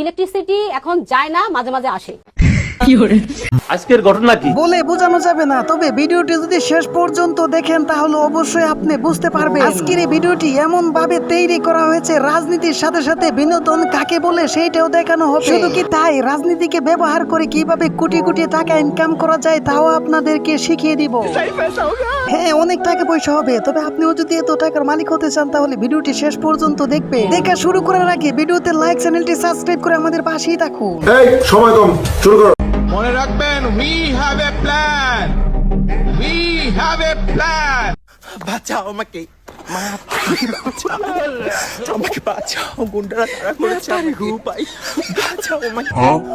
Electricity এখন যায় না, মাঝে মাঝে আসে। আজকের ঘটনা কি বলে বোঝানো যাবে না, তবে ভিডিওটি যদি শেষ পর্যন্ত দেখেন তাহলে অবশ্যই আপনি বুঝতে পারবেন। আজকের এই ভিডিওটি এমন ভাবে তৈরি করা হয়েছে, রাজনীতির সাথে সাথে বিনোদন কাকে বলে সেইটাও দেখানো হবে। শুধু কি তাই, রাজনীতিকে ব্যবহার করে কিভাবে কোটি কোটি টাকা ইনকাম করা যায় তাও আপনাদেরকে শিখিয়ে দিব। হ্যাঁ, অনেক টাকা পয়সা হবে, তবে আপনিও যদি এত টাকার মালিক হতে চান তাহলে ভিডিওটি শেষ পর্যন্ত দেখবে। দেখা শুরু করার আগে ভিডিওতে লাইক, চ্যানেলটি সাবস্ক্রাইব করে আমাদের পাশেই থাকুন। এই সময় কম, শুরু করো। মনে রাখবেন, we have a plan, we have a plan. বাঁচাও আমাকে, আমাকে বাঁচাও, গুন্ডারা তাড়া করেছে, আমি উপায়, বাঁচাও আমাকে।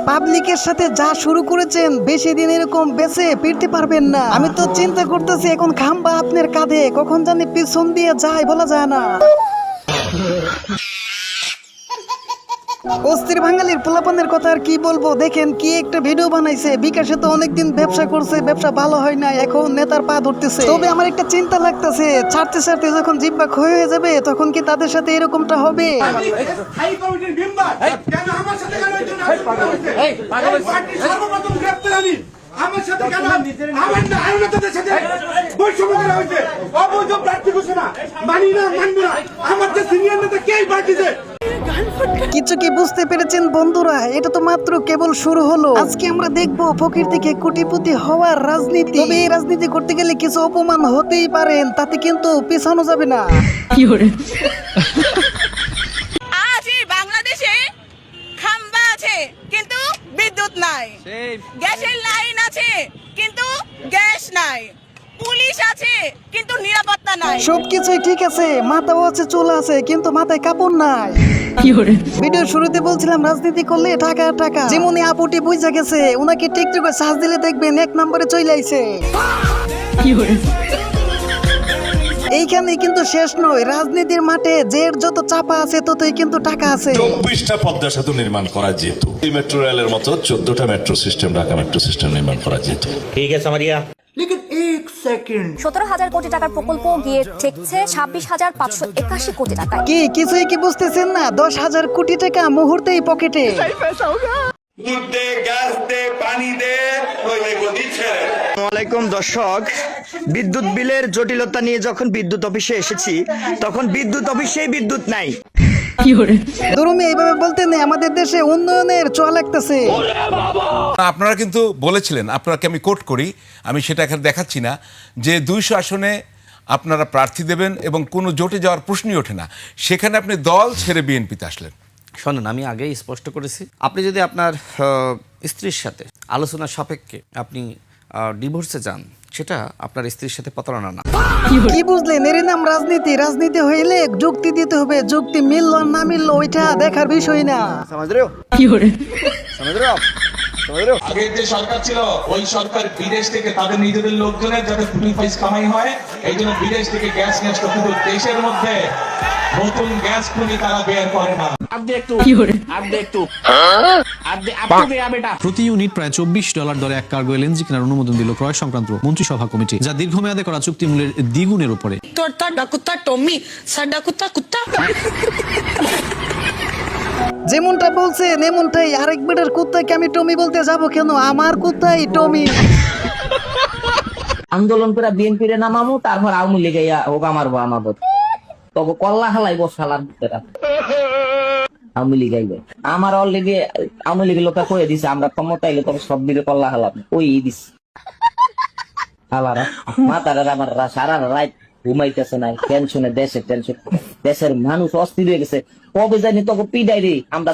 পাবলিকের সাথে যা শুরু করেছেন বেশি দিন এরকম বেঁচে ফিরতে পারবেন না। আমি তো চিন্তা করতেছি এখন খাম্বা আপনার কাঁধে, কখন জানি পিছন দিয়ে যায় বলা যায় না। অস্থির বাঙালির পোলাপানের কথা আর কি বলবো, দেখেন কি একটা ভিডিও বানাইছে। বিকাশে তো অনেকদিন ব্যবসা করছে, ব্যবসা ভালো হয় না, এখন নেতার পা ধরতেছে। তবে আমার একটা চিন্তা লাগতেছে, ছাড়তে ছাড়তে যখন জিব্বা ক্ষয় হয়ে যাবে তখন কি তাদের সাথে এরকমটা হবে? আমার সাথে কেন আমার না আইনতাদের সাথে বৈষম্য করা হয়েছে, অবৈধ প্রার্থী ঘোষণা মানি না, মানব না। আমার যে সিনিয়র নেতা কে পার্টিতে কিছু কি বুঝতে পেরেছেন বন্ধুরা? এটা তো মাত্র কেবল শুরু হলো। আজকে আমরা দেখবো ফকির থেকে কোটিপতি হওয়ার রাজনীতি। তবে এই রাজনীতি করতে গেলে কিছু অপমান হতেই পারেন, তাতে কিন্তু পিছানো যাবে না। আজ এই বাংলাদেশে খাম্বা আছে কিন্তু বিদ্যুৎ নাই, গ্যাসের লাইন আছে কিন্তু গ্যাস নাই, পুলিশ আছে কিন্তু নিরাপত্তা নাই। সবকিছুই ঠিক আছে, মাথাও আছে, চুল আছে, কিন্তু মাথায় কাপড় নাই। ভিডিও শুরুতে বলছিলাম রাজনীতি করলে টাকা টাকা। যেমনই আপুটি বুঝা গেছে, ওনাকে টিকটকে সার্চ দিলে দেখবেন 1 নম্বরে চলে আইছে। এইখানে কিন্তু শেষ নয়, রাজনীতির মাঠে যের যত চাপা আছে ততই কিন্তু টাকা আছে। 24টা পদ্মা সেতু নির্মাণ করা যেত, এই মেট্রো রেলের মতো 14টা metro system, Dhaka metro system নির্মাণ করা যেত। ঠিক আছে মারিয়া। 17,000 কোটি টাকার প্রকল্প গিয়ে ঠেকছে 26,581 কোটি টাকায়। কি কিছুই কি বুঝতেছেন না? 10,000 কোটি টাকা মুহূর্তেই পকেটে। দুধ দে, গ্যাস দে, পানি দে, ওই গদি ছেড়ে। আসসালামাইকুম দর্শক, বিদ্যুৎ বিলের জটিলতা নিয়ে যখন বিদ্যুৎ অফিসে এসেছি তখন বিদ্যুৎ অফিসেই বিদ্যুৎ নাই। দুরুমি এইভাবে বলতে নেই, আমাদের দেশে উন্নয়নের ছোঁয়া লাগতেছে। আপনারা কিন্তু বলেছিলেন, আপনাকে আমি কোট করি, আমি সেটা এখানে দেখাচ্ছি না, যে 200 আসনে আপনারা প্রার্থী দেবেন এবং কোনো জোটে যাওয়ার প্রশ্নই ওঠে না। সেখানে আপনি দল ছেড়ে বিএনপিতে আসলেন। শোনেন, আমি আগেই স্পষ্ট করেছি, আপনি যদি আপনার স্ত্রীর সাথে আলোচনার সাপেক্ষে আপনি ডিভোর্সে যান, সেটা আপনার স্ত্রীর সাথে প্রতারণা না। কি বুঝলেন? এর নাম রাজনীতি। রাজনীতি হইলে যুক্তি দিতে হবে, যুক্তি মিলল না মিলল ওইটা দেখার বিষয় না। আগে যে সরকার ছিল ওই সরকার বিদেশ থেকে তাদের নিজেদের লোকজনের যাতে ফুটিং পয়স কামাই হয়, এই জন্য বিদেশ থেকে গ্যাস নিয়ে আসতো, কিন্তু দেশের মধ্যে নতুন গ্যাস খুনি তারা বের করে না। প্রতি ইউনিট প্রায় $24 দরে 1 কার্গো এলএনজি কেনার অনুমোদন দিল ক্রয় সংক্রান্ত মন্ত্রিসভা কমিটি, যা দীর্ঘমেয়াদে করা চুক্তি মূল্যের দ্বিগুণের উপরে। যেমনটা বলছেন এমনটাই। আরেক বেটার কুত্তাকে আমি টমি বলতে যাব কেন? আমার কুত্তাই টমি। আন্দোলন করে বিএনপির নামামু, তারপর আওয়ামী লীগে হোগা মারবো আমাদের, তবে কল্লা হালাইব শালার ভিতরে আওয়ামী লীগ আইবে। আমার অলরেডি আওয়ামী লীগের লোক কয়ে দিছে আমরা ক্ষমতা আইলে তবে সব দিকে কল্লা হালাবো, ওই দিস হালারা মাতারা আমার সারা রাত ঘুমাইতেছে নাই, টেনশনে, দেশের টেনশন, দেশের মানুষ অস্থির হয়ে গেছে। কবে জানি তোকে পিডাই রে, আমরা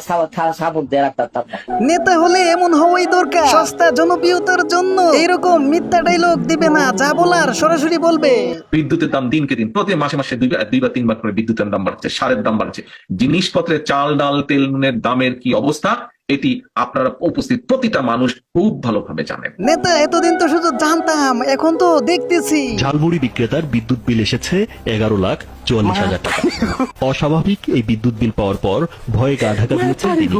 সাপোর্ট দিয়ে রাখতাম। নেতা হলে এমন হওয়াই দরকার, সস্তা জনপ্রিয়তার জন্য এরকম মিথ্যা ডায়লগ দিবে না, যা বলার সরাসরি বলবে। বিদ্যুতের দাম দিনকে দিন, প্রতি মাসে মাসে 2 বা 3 বার করে বিদ্যুতের দাম বাড়ছে, সারের দাম বাড়ছে, জিনিসপত্রের চাল ডাল তেল নুনের দামের কি অবস্থা এটি আপনারা উপস্থিত প্রতিটা মানুষ খুব ভালোভাবে জানেন। নেতা এতদিন তো শুধু জানতাম, এখন তো দেখতেছি। ঝালমুড়ি বিক্রেতার বিদ্যুৎ বিল এসেছে 11,44,000 টাকা। অস্বাভাবিক এই বিদ্যুৎ বিল পাওয়ার পর ভয়ে গা ঢাকা দিয়েছেন তিনি।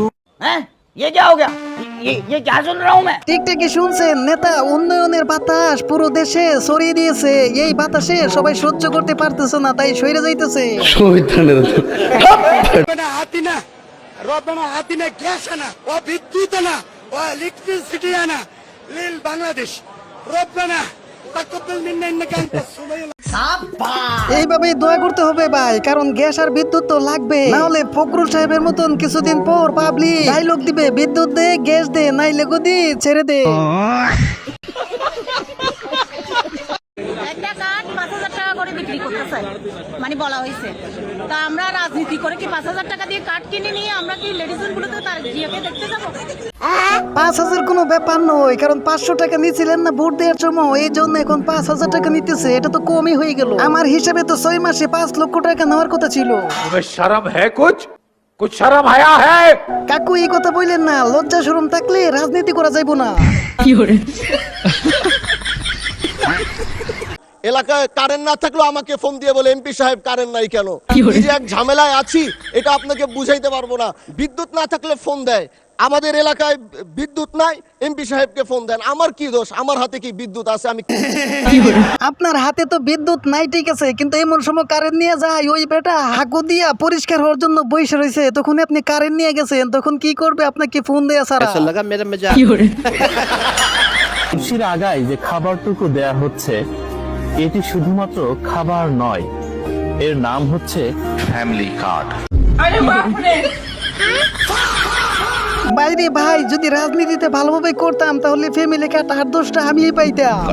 ঠিকঠাকই শুনছেন, নেতা উন্নয়নের বাতাস পুরো দেশে ছড়িয়ে দিয়েছে। এই বাতাসে সবাই সহ্য করতে পারতেছে না, তাই সইরে যাইতেছে। রব্বানা আতিনা গ্যাস আনা ও বিদ্যুৎ আনা ও ইলেকট্রিসিটি আনা লিল বাংলাদেশ রব্বানা তাকাব্বাল মিন্না ইন্নাকা আনতাস সামিউল। এইভাবেই দোয়া করতে হবে ভাই, কারণ গ্যাস আর বিদ্যুৎ তো লাগবে, না হলে ফখরুল সাহেবের মতন কিছুদিন পর পাবলিক ডায়লগ দিবে, বিদ্যুৎ দে, গ্যাস দে, নাইলে গদি ছেড়ে দে। একটা কাঠ 5,000 টাকা করে বিক্রি করতেছে মানে বলা হয়েছে। তা আমরা রাজনীতি করে কি 5,000 টাকা দিয়ে কাঠ কিনে নিয়ে আমরা কি লেডিসন গুলোতে তার জিয়াকে দেখতে যাবো? 5,000 কোনো ব্যাপার নয়, কারণ 500 টাকা নিয়েছিলেন না ভোট দেওয়ার সময়, এই জন্য এখন 5,000 টাকা নিতেছে, এটা তো কমই হয়ে গেল। আমার হিসাবে তো 6 মাসে 5 লক্ষ টাকা নেওয়ার কথা ছিল। শরম হ্যায় কুছ শরম হায়া হ্যায়? কাকু এই কথা বললেন না, লজ্জা শরম থাকলে রাজনীতি করা যাইবো না। এলাকায় কারেন্ট না থাকলেও আমাকে ফোন দিয়ে বলে এমপি সাহেব কারেন্ট নাই কেন? এই যে এক ঝামেলায় আছি, এটা আপনাকে বুঝাইতে পারবো না। বিদ্যুৎ না থাকলে ফোন দেয়, আমাদের এলাকায় বিদ্যুৎ নাই, এমপি সাহেবকে ফোন দেন। আমার কি দোষ? আমার হাতে কি বিদ্যুৎ আছে? আমি আপনার হাতে তো বিদ্যুৎ নাই ঠিক আছে, কিন্তু এমন সময় কারেন্ট নিয়ে যায় ওই বেটা হাগু দিয়া পরিষ্কার হওয়ার জন্য বসে রয়েছে, তখন আপনি কারেন্ট নিয়ে গেছেন, তখন কি করবে? আপনাকে ফোন দেয়া ছাড়া। খুশির আগায় যে খাবারটুকু দেয়া হচ্ছে, এটি শুধুমাত্র খাবার নয়, এর নাম হচ্ছে ফ্যামিলি কার্ড। বাইরে ভাই, যদি রাজনীতিতে ভালোভাবে করতাম তাহলে ফ্যামিলি কার্ড 8-10টা আমিই পাইতাম।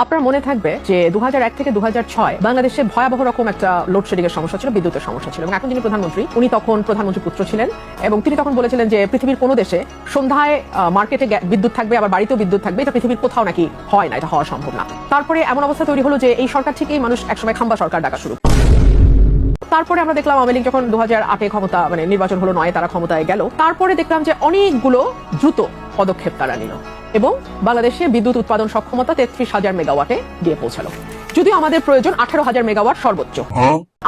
আপনার মনে থাকবে যে 2001 থেকে 2006 বাংলাদেশে ভয়াবহ রকম একটা লোডশেডিং এর সমস্যা ছিল, বিদ্যুতের সমস্যা ছিল, এবং এখন যিনি প্রধানমন্ত্রী উনি তখন প্রধানমন্ত্রী পুত্র ছিলেন, এবং তিনি তখন বলেছিলেন যে পৃথিবীর কোনো দেশে সন্ধ্যায় মার্কেটে বিদ্যুৎ থাকবে, আবার বাড়িতেও বিদ্যুৎ থাকবে, এটা পৃথিবীর কোথাও নাকি হয় না, এটা হওয়া সম্ভব না। তারপরে এমন অবস্থা তৈরি হলো যে এই সরকার থেকেই মানুষ একসময় খাম্বা সরকার ডাকা শুরু। তারপরে আমরা দেখলাম আওয়ামী লীগ যখন 2008-এ ক্ষমতা মানে নির্বাচন হলো, 9-এ তারা ক্ষমতায় গেল, তারপরে দেখলাম যে অনেকগুলো দ্রুত পদক্ষেপ তারা নিল এবং বাংলাদেশে বিদ্যুৎ উৎপাদন সক্ষমতা 33,000 মেগাওয়াটে দিয়ে পৌঁছালো, যদিও আমাদের প্রয়োজন 18,000 মেগাওয়াট সর্বোচ্চ।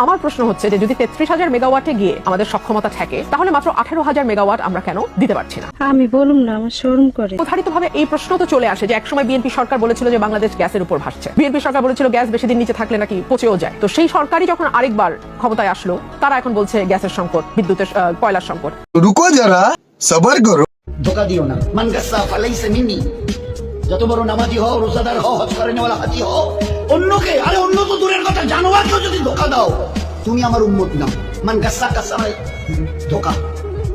আমার প্রশ্ন হচ্ছে যে যদি 33,000 মেগাওয়াটে গিয়ে আমাদের সক্ষমতা থাকে, তাহলে মাত্র 18,000 মেগাওয়াট আমরা কেন দিতে পারছি না? আমি বলুম না, আমার শরম করে। প্রধারিতভাবে এই প্রশ্ন তো চলে আসে যে একসময় বিএনপি সরকার বলেছিল যে বাংলাদেশ গ্যাসের উপর ভাসছে, বিএনপি সরকার বলেছিল গ্যাস বেশি দিন নিচে থাকলে নাকি পচেও যায়। তো সেই সরকারই যখন আরেকবার ক্ষমতায় আসলো, তারা এখন বলছে গ্যাসের সংকট, বিদ্যুতের কয়লার সংকট। রুকো যারা, সবার করো। ধোকা দিও না। মান গাসা ফালাইসা মিন্নি। যত বড় নামাজি হও, রোজাদার হও, হজ করে নেওয়ালা হাজি হও, অন্যকে, আরে অন্য তো দূরের কথা, জানোয়ারকেও যদি ধোকা দাও, তুমি আমার উম্মত নাও। মান গাসা কাসারাই ধোকা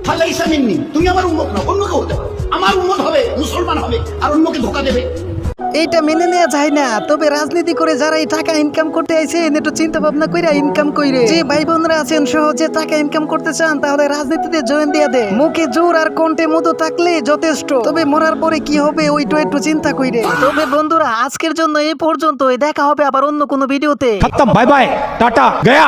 ফালাইসা মিন্নি, তুমি আমার উম্মত নাও। অন্যকে হতে পারো, আমার উম্মত হবে, মুসলমান হবে, আর অন্যকে ধোকা দেবে। এইটা মেনে নেওয়া যায় না। তবে রাজনীতি করে যারা এই টাকা ইনকাম করতে আইছেন, একটু চিন্তা ভাবনা কইরা ইনকাম কইরে। যে ভাই বোনরা আছেন সহজে টাকা ইনকাম করতে চান, তাহলে রাজনীতিতে জয়েন দিয়ে দেন। মুখে জোর আর কণ্ঠে মধু থাকলে যথেষ্ট, তবে মরার পরে কি হবে ওইটা একটু চিন্তা কইরে। তবে বন্ধুরা, আজকের জন্য এই পর্যন্তই, দেখা হবে আবার অন্য কোনো ভিডিওতে। Bye bye, tata, Gaya.